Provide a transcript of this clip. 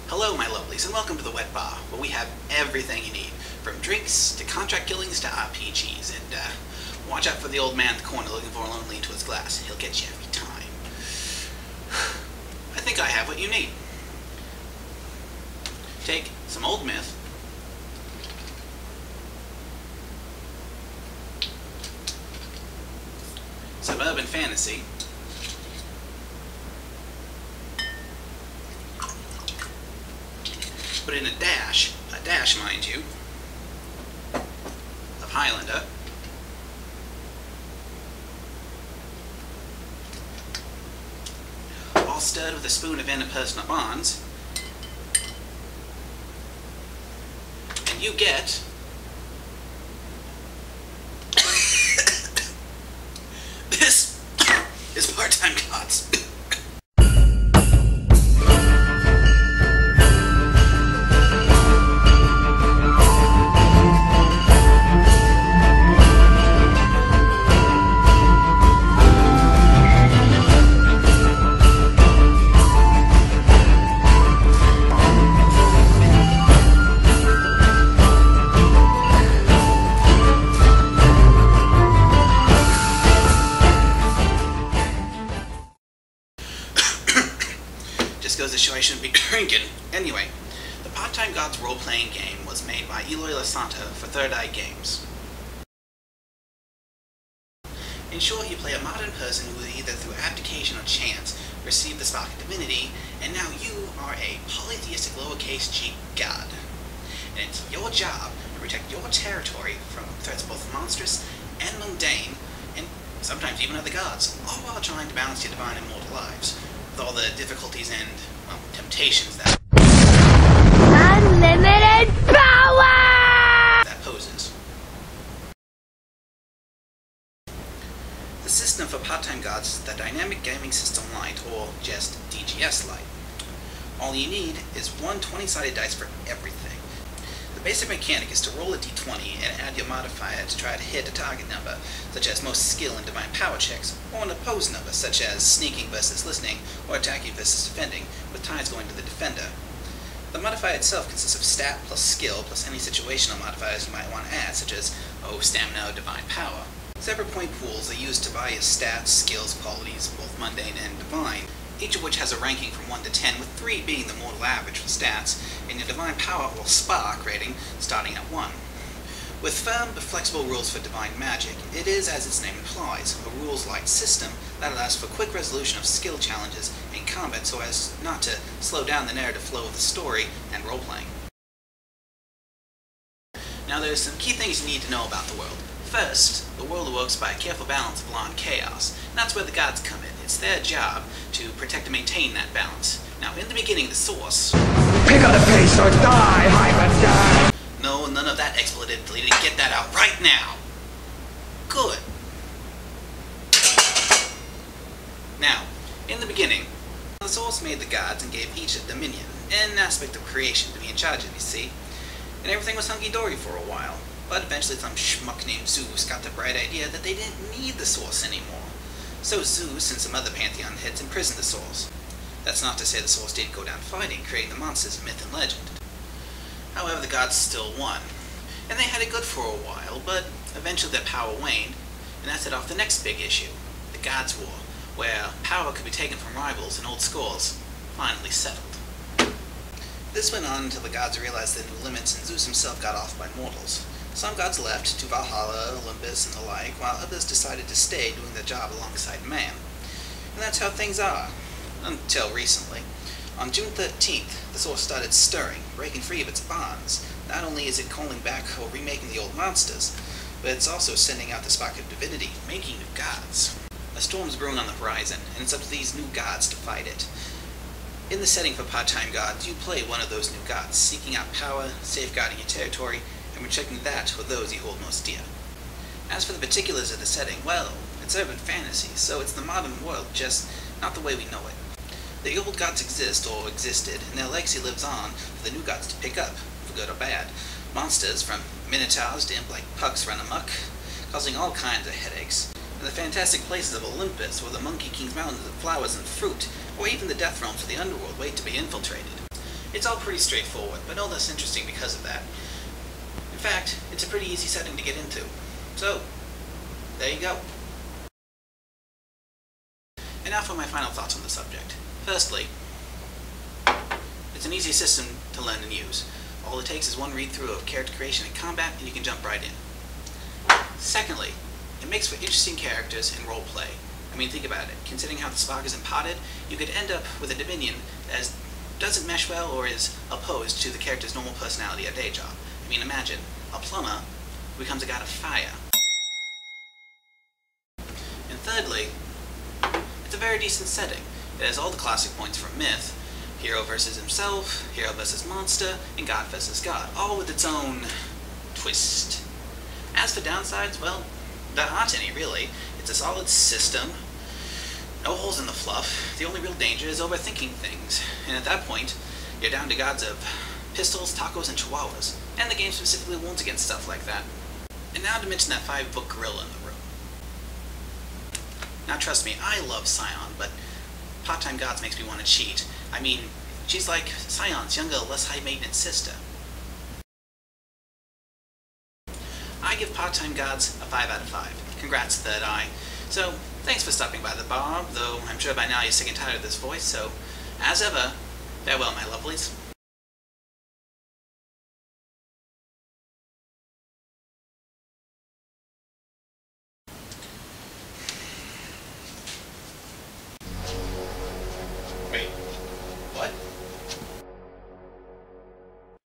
Hello, my lovelies, and welcome to the Wet Bar, where we have everything you need, from drinks to contract killings to RPGs, and watch out for the old man in the corner looking for a lonely into his glass. He'll get you every time. I think I have what you need. Take some old myth, some urban fantasy, put in a dash mind you, of Highlander, all stirred with a spoon of interpersonal bonds, and you get this is part-time gods. Goes to show I shouldn't be drinking. Anyway, the Part-Time Gods role-playing game was made by Eloy Lasanta for Third Eye Games. In short, you play a modern person who either through abdication or chance received the spark of divinity, and now you are a polytheistic lowercase g god. And it's your job to protect your territory from threats both monstrous and mundane, and sometimes even other gods, all while trying to balance your divine and mortal lives, with all the difficulties and, well, temptations that unlimited power that poses. The system for Part-Time Gods is the Dynamic Gaming System Lite, or just DGS Lite. All you need is one 20-sided dice for everything. The basic mechanic is to roll a d20 and add your modifier to try to hit a target number, such as most skill and divine power checks, or an opposed number, such as sneaking versus listening, or attacking versus defending, with ties going to the defender. The modifier itself consists of stat plus skill plus any situational modifiers you might want to add, such as, stamina or divine power. Separate point pools are used to buy your stats, skills, qualities, both mundane and divine, each of which has a ranking from 1 to 10, with 3 being the mortal average for stats, and your divine power or spark rating starting at 1. With firm but flexible rules for divine magic, it is, as its name implies, a rules-light system that allows for quick resolution of skill challenges in combat so as not to slow down the narrative flow of the story and role-playing. Now there's some key things you need to know about the world. First, the world works by a careful balance of law and chaos, and that's where the gods come in. It's their job to protect and maintain that balance. Now, in the beginning, the source... Pick up the pace or die, Highlander! No, none of that expletive deleted. Get that out right now! Good. Now, in the beginning, the source made the gods and gave each a dominion, an aspect of creation to be in charge of, you see. And everything was hunky-dory for a while. But eventually some schmuck named Zeus got the bright idea that they didn't need the source anymore. So Zeus and some other pantheon heads imprisoned the source. That's not to say the source didn't go down fighting, creating the monsters of myth and legend. However, the gods still won. And they had it good for a while, but eventually their power waned, and that set off the next big issue, the Gods' War, where power could be taken from rivals and old scores finally settled. This went on until the gods realized the new limits and Zeus himself got off by mortals. Some gods left to Valhalla, Olympus, and the like, while others decided to stay doing their job alongside man. And that's how things are. Until recently. On June 13th, the source started stirring, breaking free of its bonds. Not only is it calling back or remaking the old monsters, but it's also sending out the spark of divinity, making new gods. A storm's brewing on the horizon, and it's up to these new gods to fight it. In the setting for Part-Time Gods, you play one of those new gods, seeking out power, safeguarding your territory, and protecting that with those you hold most dear. As for the particulars of the setting, well, it's urban fantasy, so it's the modern world, just not the way we know it. The old gods exist, or existed, and their legacy lives on for the new gods to pick up, for good or bad. Monsters, from minotaurs to imp-like pucks, run amok, causing all kinds of headaches. And the fantastic places of Olympus, or the Monkey King's mountains of flowers and fruit, or even the death realms of the underworld wait to be infiltrated. It's all pretty straightforward, but no less interesting because of that. In fact, it's a pretty easy setting to get into. So, there you go. And now for my final thoughts on the subject. Firstly, it's an easy system to learn and use. All it takes is one read-through of character creation and combat, and you can jump right in. Secondly, it makes for interesting characters and role play. I mean, think about it. Considering how the spark is imparted, you could end up with a Dominion that doesn't mesh well or is opposed to the character's normal personality or day job. I mean, imagine a plumber who becomes a god of fire. And thirdly, it's a very decent setting. It has all the classic points from myth: hero versus himself, hero versus monster, and god versus god, all with its own twist. As for downsides, well, there aren't any really. It's a solid system, no holes in the fluff. The only real danger is overthinking things, and at that point, you're down to gods of pistols, tacos, and chihuahuas, and the game specifically warns against stuff like that. And now to mention that 5-foot gorilla in the room. Now trust me, I love Scion, but Part-Time Gods makes me want to cheat. I mean, she's like Scion's younger, less high-maintenance sister. I give Part-Time Gods a 5 out of 5. Congrats, Third Eye. So, thanks for stopping by the bar, though I'm sure by now you're sick and tired of this voice, so, as ever, farewell, my lovelies.